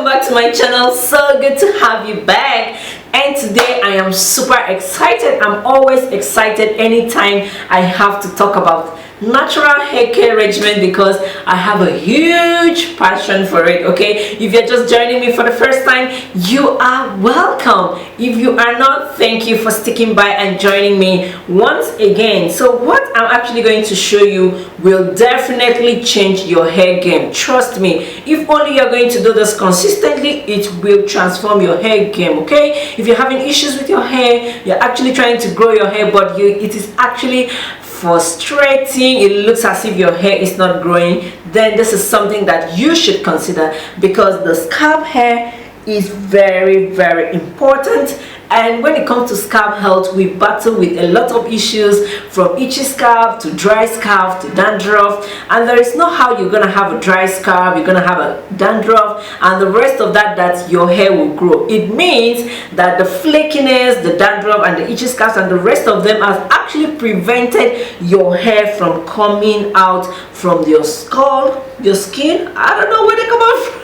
back to my channel. So good to have you back. And today I am super excited. I'm always excited anytime I have to talk about natural hair care regimen because I have a huge passion for it. Okay, if you're just joining me for the first time, you are welcome. If you are not, thank you for sticking by and joining me once again. So what I'm actually going to show you will definitely change your hair game. Trust me, if only you're going to do this consistently, it will transform your hair game. Okay, if you're having issues with your hair, you're actually trying to grow your hair, but it is actually frustrating, it looks as if your hair is not growing, then this is something that you should consider, because the scalp hair is very important. And when it comes to scalp health, we battle with a lot of issues, from itchy scalp to dry scalp to dandruff, and there is no how you're gonna have a dry scalp, you're gonna have a dandruff, and the rest of that your hair will grow. It means that the flakiness, the dandruff, and the itchy scalps and the rest of them has actually prevented your hair from coming out from your skull, your skin. I don't know where they come out from.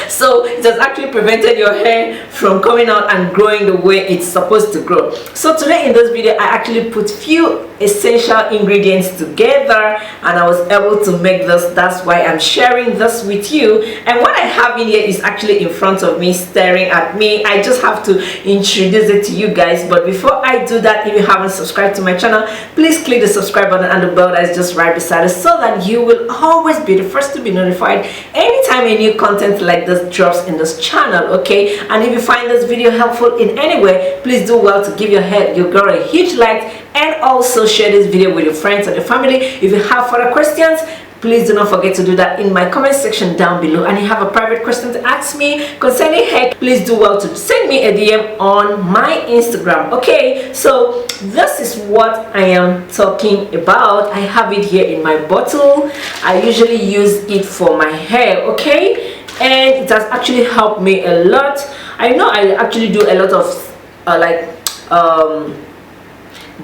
So it has actually prevented your hair from coming out and growing the way it's supposed to grow. So today in this video I actually put few essential ingredients together and I was able to make this. That's why I'm sharing this with you. And what I have in here is actually in front of me, staring at me. I just have to introduce it to you guys, but before I do that, if you haven't subscribed to my channel, please click the subscribe button and the bell that is just right beside it, so that you will always be the first to be notified anytime a new content like this drops in this channel. Okay, and if you find this video helpful in any way, please do well to give your girl a huge like, and also share this video with your friends and your family. If you have further questions, please do not forget to do that in my comment section down below. And if you have a private question to ask me concerning hair, please do well to send me a DM on my Instagram. Okay, so this is what I am talking about. I have it here in my bottle. I usually use it for my hair. Okay, and it has actually helped me a lot. I know I actually do a lot of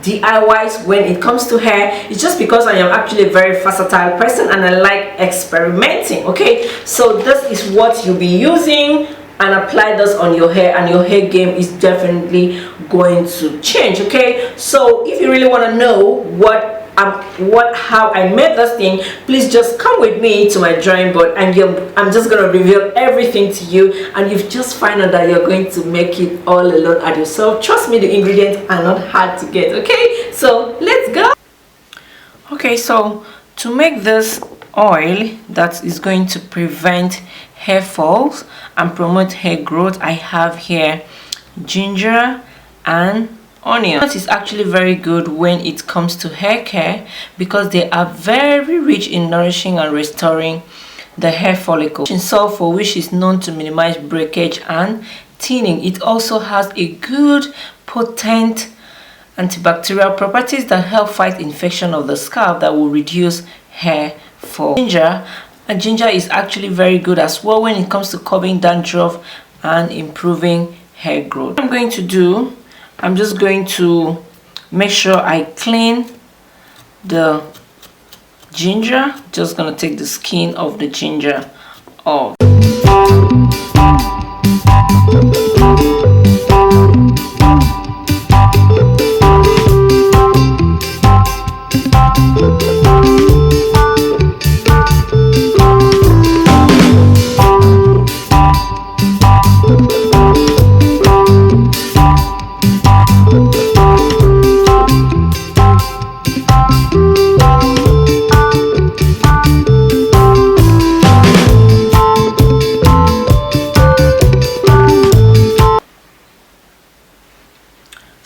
DIYs when it comes to hair. It's just because I am actually a very versatile person and I like experimenting. Okay, so this is what you'll be using, and apply this on your hair and your hair game is definitely going to change. Okay, so if you really want to know how I made this thing, please just come with me to my drawing board, and I'm just gonna reveal everything to you, and you've just find out that you're going to make it all alone at yourself. Trust me, the ingredients are not hard to get. Okay, so let's go. Okay, so to make this oil that is going to prevent hair falls and promote hair growth, I have here ginger and onion. It is actually very good when it comes to hair care because they are very rich in nourishing and restoring the hair follicle. In sulfur, which is known to minimize breakage and thinning, it also has a good potent antibacterial properties that help fight infection of the scalp that will reduce hair fall. Ginger is actually very good as well when it comes to curbing dandruff and improving hair growth. What I'm going to do, I'm just going to make sure I clean the ginger. Just gonna take the skin of the ginger off.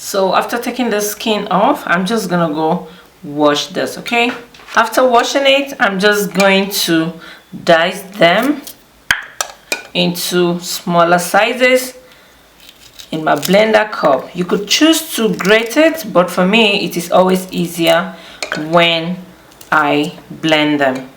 So after taking the skin off, I'm just gonna go wash this. Okay, after washing it, I'm just going to dice them into smaller sizes in my blender cup. You could choose to grate it, but for me it is always easier when I blend them.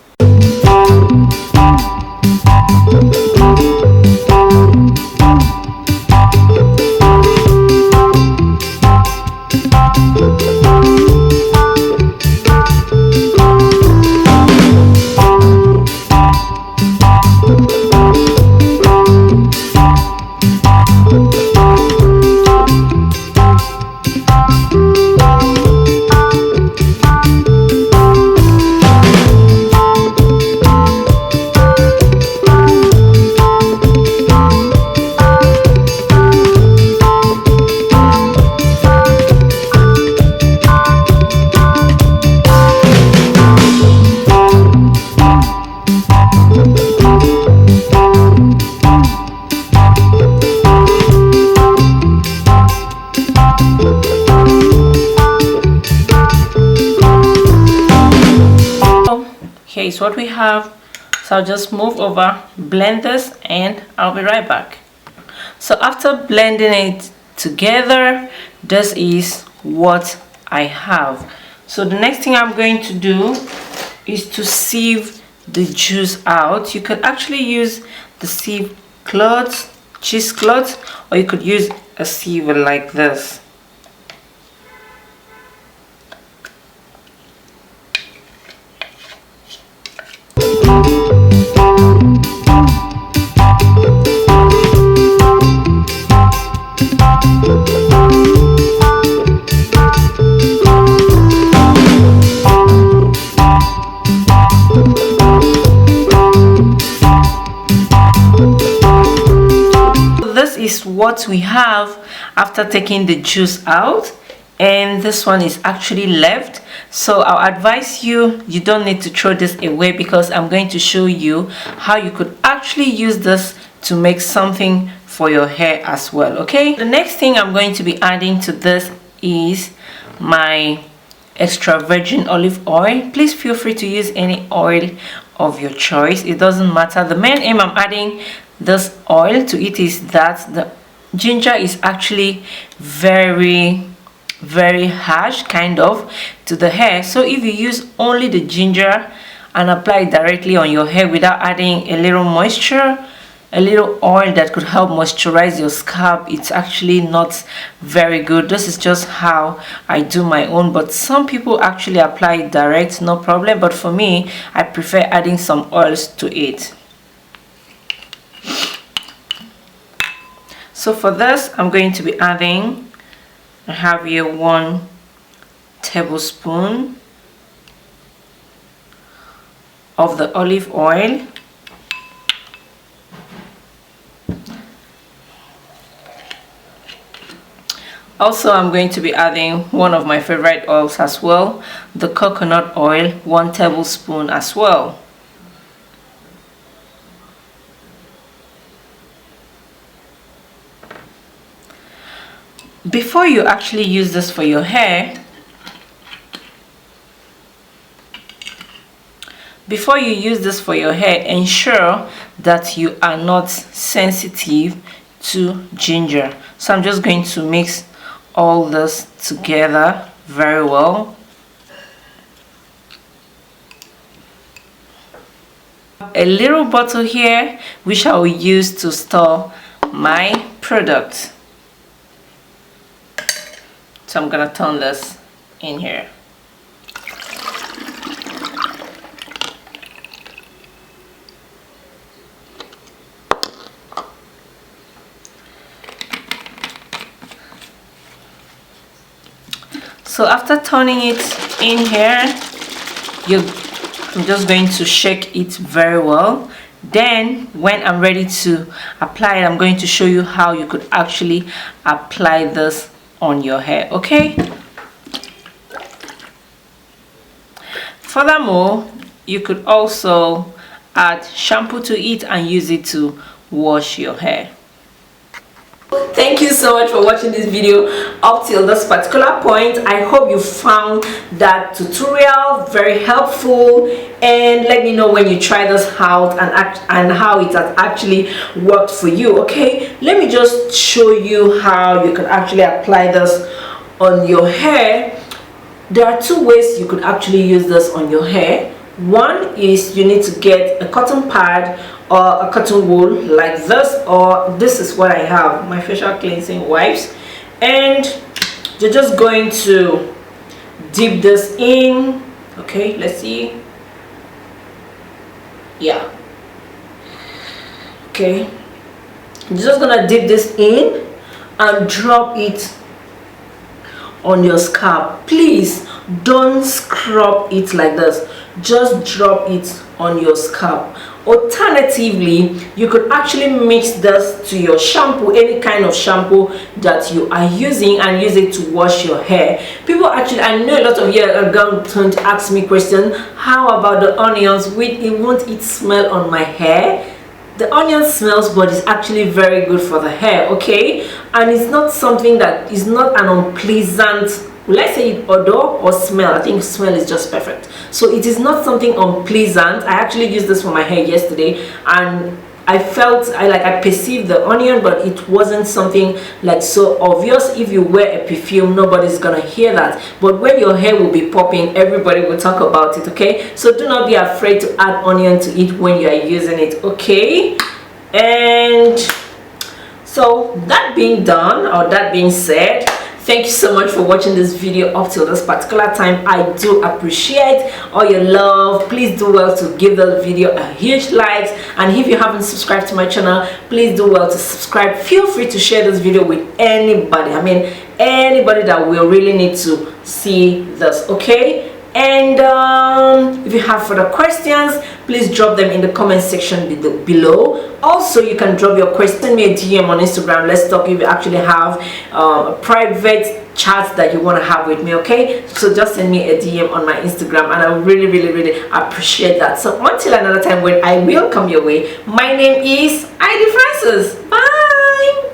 what we have. So I'll just move over, blend this, and I'll be right back. So after blending it together, this is what I have. So the next thing I'm going to do is to sieve the juice out. You could actually use the sieve cloth, cheesecloth, or you could use a sieve like this. This is what we have after taking the juice out, and this one is actually left. So I'll advise you don't need to throw this away, because I'm going to show you how you could actually use this to make something for your hair as well. Okay, the next thing I'm going to be adding to this is my extra virgin olive oil. Please feel free to use any oil of your choice, it doesn't matter. The main aim I'm adding this oil to it is that the ginger is actually very harsh kind of to the hair. So if you use only the ginger and apply it directly on your hair without adding a little moisture, a little oil that could help moisturize your scalp, it's actually not very good. This is just how I do my own, but some people actually apply it direct, no problem, but for me, I prefer adding some oils to it. So for this, I'm going to be adding, I have here 1 tablespoon of the olive oil. Also, I'm going to be adding one of my favorite oils as well, the coconut oil, 1 tablespoon as well. Before you actually use this for your hair, ensure that you are not sensitive to ginger. So I'm just going to mix all this together very well. A little bottle here which I will use to store my product. So I'm gonna turn this in here. So after turning it in here, I'm just going to shake it very well. Then when I'm ready to apply it, I'm going to show you how you could actually apply this on your hair. Okay, furthermore, you could also add shampoo to it and use it to wash your hair. Thank you so much for watching this video up till this particular point. I hope you found that tutorial very helpful, and let me know when you try this out and how it has actually worked for you. Okay, let me just show you how you can actually apply this on your hair. There are 2 ways you could actually use this on your hair. One is you need to get a cotton pad or a cotton wool like this, or this is what I have, my facial cleansing wipes, and you're just going to dip this in. Okay, let's see. Yeah, okay, you're just gonna dip this in and drop it on your scalp. Please don't scrub it like this, just drop it on your scalp. Alternatively, you could actually mix this to your shampoo, any kind of shampoo that you are using, and use it to wash your hair. People actually, I know a lot of you are going to ask me question, how about the onions? Won't it smell on my hair? The onion smells, but it's actually very good for the hair. Okay, and it's not something that is not an unpleasant will I say it odor or smell? I think smell is just perfect. So it is not something unpleasant. I actually used this for my hair yesterday, and I felt I perceived the onion, but it wasn't something like so obvious. If you wear a perfume, nobody's gonna hear that, but when your hair will be popping, everybody will talk about it. Okay, so do not be afraid to add onion to it when you are using it. Okay, and so that being done, or that being said, thank you so much for watching this video up till this particular time. I do appreciate all your love. Please do well to give the video a huge like, and if you haven't subscribed to my channel, please do well to subscribe. Feel free to share this video with anybody. I mean, anybody that will really need to see this. Okay, and if you have further questions, please drop them in the comment section below. Also, you can drop your question, send me a DM on Instagram. Let's talk. If you actually have a private chat that you want to have with me, okay, so just send me a DM on my Instagram, and I really appreciate that. So until another time when I will come your way, my name is Ivy Francis. Bye.